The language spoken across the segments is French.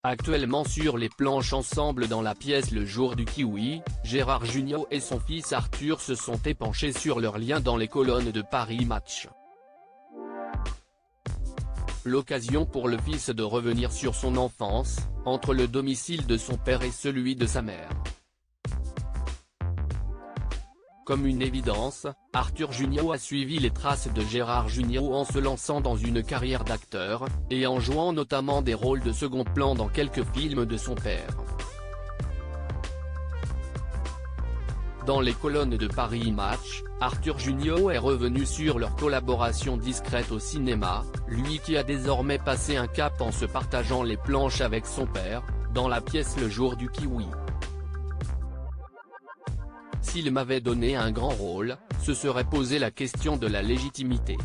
Actuellement sur les planches ensemble dans la pièce Le Jour du Kiwi, Gérard Jugnot et son fils Arthur se sont épanchés sur leur lien dans les colonnes de Paris Match. L'occasion pour le fils de revenir sur son enfance, entre le domicile de son père et celui de sa mère. Comme une évidence, Arthur Jugnot a suivi les traces de Gérard Jugnot en se lançant dans une carrière d'acteur, et en jouant notamment des rôles de second plan dans quelques films de son père. Dans les colonnes de Paris Match, Arthur Jugnot est revenu sur leur collaboration discrète au cinéma, lui qui a désormais passé un cap en se partageant les planches avec son père, dans la pièce Le Jour du Kiwi. S'il m'avait donné un grand rôle, se serait posé la question de la légitimité.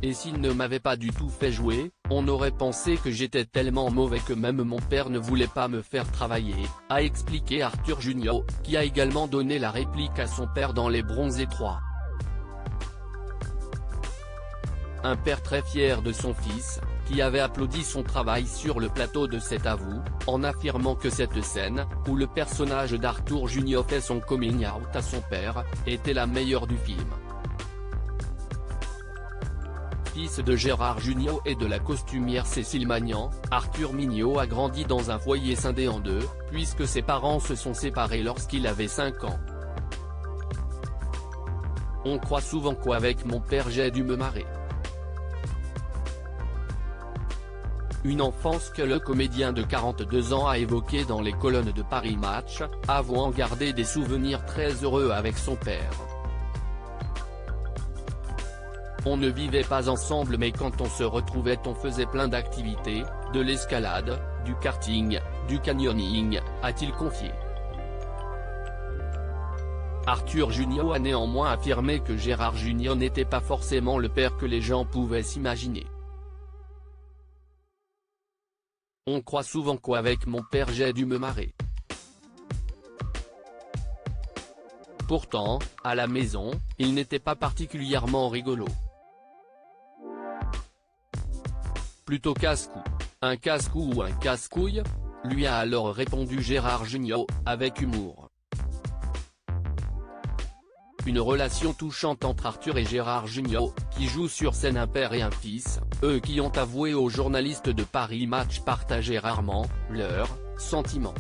Et s'il ne m'avait pas du tout fait jouer, on aurait pensé que j'étais tellement mauvais que même mon père ne voulait pas me faire travailler, a expliqué Arthur Jugnot, qui a également donné la réplique à son père dans Les Bronzés 3. Un père très fier de son fils, qui avait applaudi son travail sur le plateau de C'est à vous, en affirmant que cette scène, où le personnage d'Arthur Jugnot fait son coming out à son père, était la meilleure du film. Fils de Gérard Jugnot et de la costumière Cécile Magnan, Arthur Jugnot a grandi dans un foyer scindé en deux, puisque ses parents se sont séparés lorsqu'il avait 5 ans. On croit souvent qu'avec mon père j'ai dû me marrer. Une enfance que le comédien de 42 ans a évoquée dans les colonnes de Paris Match, avouant garder des souvenirs très heureux avec son père. On ne vivait pas ensemble mais quand on se retrouvait on faisait plein d'activités, de l'escalade, du karting, du canyoning, a-t-il confié. Arthur Jugnot a néanmoins affirmé que Gérard Jugnot n'était pas forcément le père que les gens pouvaient s'imaginer. On croit souvent qu'avec mon père j'ai dû me marrer. Pourtant, à la maison, il n'était pas particulièrement rigolo. Plutôt casse-cou. Un casse-cou ou un casse-couille ? Lui a alors répondu Gérard Jugnot, avec humour. Une relation touchante entre Arthur et Gérard Jugnot, qui jouent sur scène un père et un fils, eux qui ont avoué aux journalistes de Paris Match partager rarement leurs sentiments.